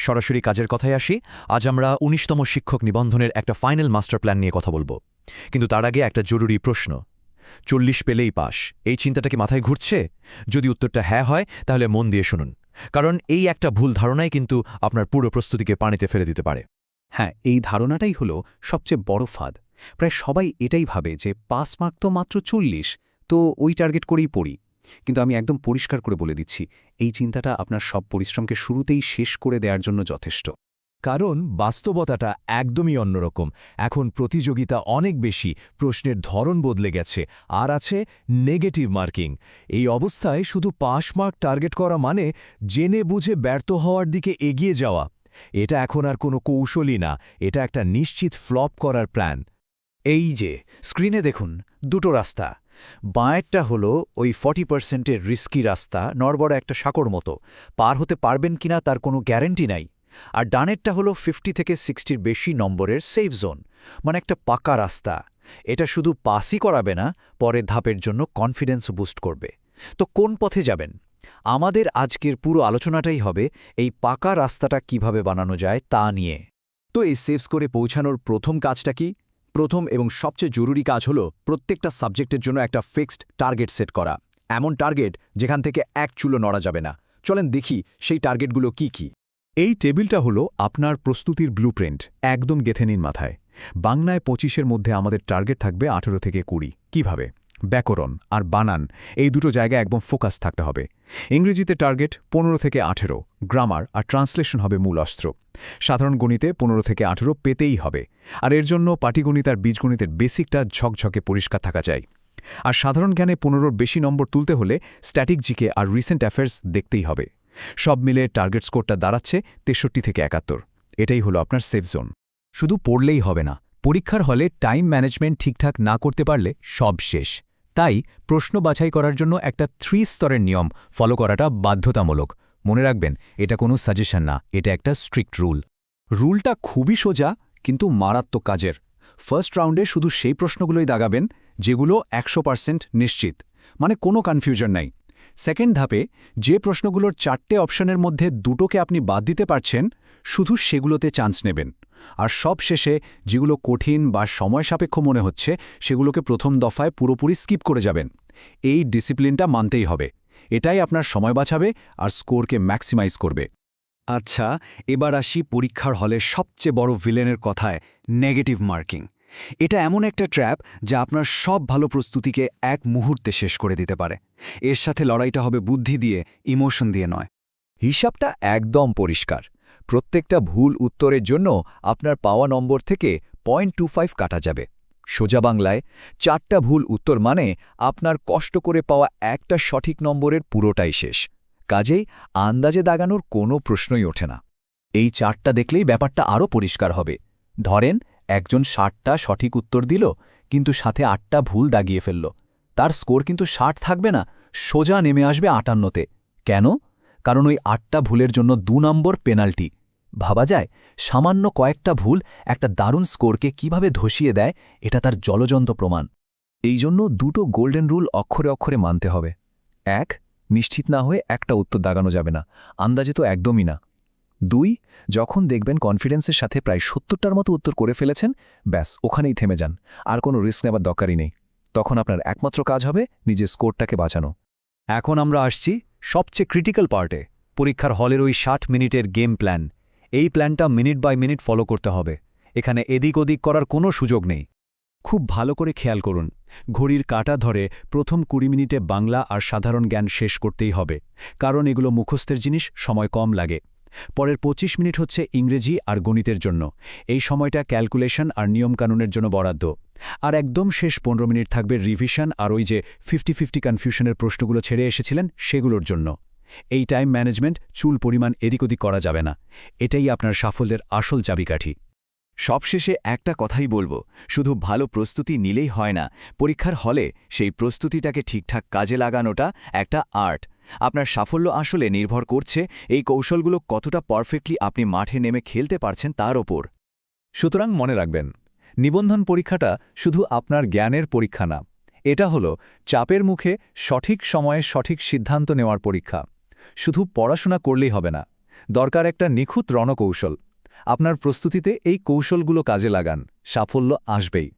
সরাসরি কাজের কথায় আসি। আজ আমরা ১৯তম শিক্ষক নিবন্ধনের একটা ফাইনাল মাস্টার প্ল্যান নিয়ে কথা বলবো। কিন্তু তার আগে একটা জরুরি প্রশ্ন, ৪০ পেলেই পাস, এই চিন্তাটা কি মাথায় ঘুরছে? যদি উত্তরটা হ্যাঁ হয়, তাহলে মন দিয়ে শুনুন, কারণ এই একটা ভুল ধারণাই কিন্তু আপনার পুরো প্রস্তুতিকে পানিতে ফেলে দিতে পারে। হ্যাঁ, এই ধারণাটাই হলো সবচেয়ে বড় ফাঁদ। প্রায় সবাই এটাই ভাবে যে পাস মার্ক তো মাত্র ৪০, তো ওই টার্গেট করেই পড়ি। কিন্তু আমি একদম পরিষ্কার করে বলে দিচ্ছি, এই চিন্তাটা আপনার সব পরিশ্রমকে শুরুতেই শেষ করে দেওয়ার জন্য যথেষ্ট। কারণ বাস্তবতাটা একদমই অন্যরকম। এখন প্রতিযোগিতা অনেক বেশি, প্রশ্নের ধরন বদলে গেছে, আর আছে নেগেটিভ মার্কিং। এই অবস্থায় শুধু পাস মার্ক টার্গেট করা মানে জেনে বুঝে ব্যর্থ হওয়ার দিকে এগিয়ে যাওয়া। এটা এখন আর কোনো কৌশলই না, এটা একটা নিশ্চিত ফ্লপ করার প্ল্যান। এই যে স্ক্রিনে দেখুন দুটো রাস্তা। বাঁয়েরটা হলো ওই 40%-এর রিস্কি রাস্তা, নড়বড় একটা সাঁকোর মতো, পার হতে পারবেন কিনা তার কোনো গ্যারেন্টি নাই। আর ডানেরটা হলো 50 থেকে 60-র বেশি নম্বরের সেফ জোন, মানে একটা পাকা রাস্তা। এটা শুধু পাসই করাবে না, পরের ধাপের জন্য কনফিডেন্সও বুস্ট করবে। তো কোন পথে যাবেন? আমাদের আজকের পুরো আলোচনাটাই হবে এই পাকা রাস্তাটা কিভাবে বানানো যায় তা নিয়ে। তো এই সেভ স্কোরে পৌঁছানোর প্রথম কাজটা কি? প্রথম এবং সবচেয়ে জরুরি কাজ হলো প্রত্যেকটা সাবজেক্টের জন্য একটা ফিক্সড টার্গেট সেট করা। এমন টার্গেট যেখান থেকে এক চুলো নড়া যাবে না। চলেন দেখি সেই টার্গেটগুলো কি কি। এই টেবিলটা হলো আপনার প্রস্তুতির ব্লুপ্রিন্ট, একদম গেঁথে নিন মাথায়। বাংলায় 25-এর মধ্যে আমাদের টার্গেট থাকবে 18 থেকে 20। কিভাবে? ব্যাকরণ আর বানান, এই দুটো জায়গায় একদম ফোকাস থাকতে হবে। ইংরেজিতে টার্গেট 15 থেকে 18, গ্রামার আর ট্রান্সলেশন হবে মূল অস্ত্র। সাধারণ গণিতে 15 থেকে 18 পেতেই হবে, আর এর জন্য পাটিগণিত আর বীজগণিতের বেসিকটা ঝকঝকে পরিষ্কার থাকা চাই। আর সাধারণ জ্ঞানে 15-র বেশি নম্বর তুলতে হলে স্ট্যাটিক জিকে আর রিসেন্ট অ্যাফেয়ার্স দেখতেই হবে। সব মিলে টার্গেট স্কোরটা দাঁড়াচ্ছে 63 থেকে 71। এটাই হলো আপনার সেফ জোন। শুধু পড়লেই হবে না, পরীক্ষার হলে টাইম ম্যানেজমেন্ট ঠিকঠাক না করতে পারলে সব শেষ। তাই প্রশ্ন বাছাই করার জন্য একটা 3 স্তরের নিয়ম ফলো করাটা বাধ্যতামূলক। মনে রাখবেন, এটা কোনো সাজেশন না, এটা একটা স্ট্রিক্ট রুল। রুলটা খুবই সোজা কিন্তু মারাত্মক কাজের। ফার্স্ট রাউন্ডে শুধু সেই প্রশ্নগুলোই দাগাবেন যেগুলো 100% নিশ্চিত, মানে কোনো কনফিউশন নাই। সেকেন্ড ধাপে যে প্রশ্নগুলোর 4টে অপশনের মধ্যে দুটোকে আপনি বাদ দিতে পারছেন, শুধু সেগুলোতে চান্স নেবেন। আর সব শেষে যেগুলো কঠিন বা সময় সাপেক্ষ মনে হচ্ছে, সেগুলোকে প্রথম দফায় পুরোপুরি স্কিপ করে যাবেন। এই ডিসিপ্লিনটা মানতেই হবে। এটাই আপনার সময় বাঁচাবে আর স্কোরকে ম্যাক্সিমাইজ করবে। আচ্ছা, এবার আসি পরীক্ষার হলে সবচেয়ে বড় ভিলেনের কথায়, নেগেটিভ মার্কিং। এটা এমন একটা ট্র্যাপ যা আপনার সব ভালো প্রস্তুতিকে এক মুহূর্তে শেষ করে দিতে পারে। এর সাথে লড়াইটা হবে বুদ্ধি দিয়ে, ইমোশন দিয়ে নয়। হিসাবটা একদম পরিষ্কার। প্রত্যেকটা ভুল উত্তরের জন্য আপনার পাওয়া নম্বর থেকে 0.25 কাটা যাবে। সোজা বাংলায় 4টা ভুল উত্তর মানে আপনার কষ্ট করে পাওয়া একটা সঠিক নম্বরের পুরোটাই শেষ। কাজেই আন্দাজে দাগানোর কোনো প্রশ্নই ওঠে না। এই 4টা দেখলেই ব্যাপারটা আরও পরিষ্কার হবে। ধরেন একজন 60টা সঠিক উত্তর দিল, কিন্তু সাথে 8টা ভুল দাগিয়ে ফেলল। তার স্কোর কিন্তু 60 থাকবে না, সোজা নেমে আসবে 58-তে। কেন? কারণ ওই 8টা ভুলের জন্য 2 নম্বর পেনাল্টি। ভাবা যায়, সামান্য কয়েকটা ভুল একটা দারুণ স্কোরকে কিভাবে ধসিয়ে দেয়, এটা তার জ্বলজ্বন্ত প্রমাণ। এই জন্য দুটো গোল্ডেন রুল অক্ষরে অক্ষরে মানতে হবে। 1, নিশ্চিত না হয়ে একটা উত্তর দাগানো যাবে না, আন্দাজে তো একদমই না। 2, যখন দেখবেন কনফিডেন্সের সাথে প্রায় 70টার মতো উত্তর করে ফেলেছেন, ব্যাস ওখানেই থেমে যান, আর কোনো রিস্ক নেবার দরকারই নেই। তখন আপনার একমাত্র কাজ হবে নিজের স্কোরটাকে বাঁচানো। এখন আমরা আসছি সবচেয়ে ক্রিটিক্যাল পার্টে, পরীক্ষার হলের ওই 60 মিনিটের গেম প্ল্যান। এই প্ল্যানটা মিনিট বাই মিনিট ফলো করতে হবে। এখানে এদিক ওদিক করার কোনো সুযোগ নেই। খুব ভালো করে খেয়াল করুন, ঘড়ির কাঁটা ধরে প্রথম 20 মিনিটে বাংলা আর সাধারণ জ্ঞান শেষ করতেই হবে, কারণ এগুলো মুখস্থের জিনিস, সময় কম লাগে। পরের 25 মিনিট হচ্ছে ইংরেজি আর গণিতের জন্য, এই সময়টা ক্যালকুলেশন আর নিয়মকানুনের জন্য বরাদ্দ। আর একদম শেষ 15 মিনিট থাকবে রিভিশন আর ওই যে 50-50 কনফিউশনের প্রশ্নগুলো ছেড়ে এসেছিলেন সেগুলোর জন্য। এই টাইম ম্যানেজমেন্ট চুল পরিমাণ এদিক ওদিক করা যাবে না। এটাই আপনার সাফল্যের আসল চাবিকাঠি। সবশেষে একটা কথাই বলবো, শুধু ভালো প্রস্তুতি নিলেই হয় না, পরীক্ষার হলে সেই প্রস্তুতিটাকে ঠিকঠাক কাজে লাগানোটা একটা আর্ট। আপনার সাফল্য আসলে নির্ভর করছে এই কৌশলগুলো কতটা পারফেক্টলি আপনি মাঠে নেমে খেলতে পারছেন তার ওপর। সুতরাং মনে রাখবেন, নিবন্ধন পরীক্ষাটা শুধু আপনার জ্ঞানের পরীক্ষা না, এটা হলো চাপের মুখে সঠিক সময়ে সঠিক সিদ্ধান্ত নেওয়ার পরীক্ষা। শুধু পড়াশোনা করলেই হবে না, দরকার একটা নিখুঁত রণকৌশল। আপনার প্রস্তুতিতে এই কৌশলগুলো কাজে লাগান, সাফল্য আসবেই।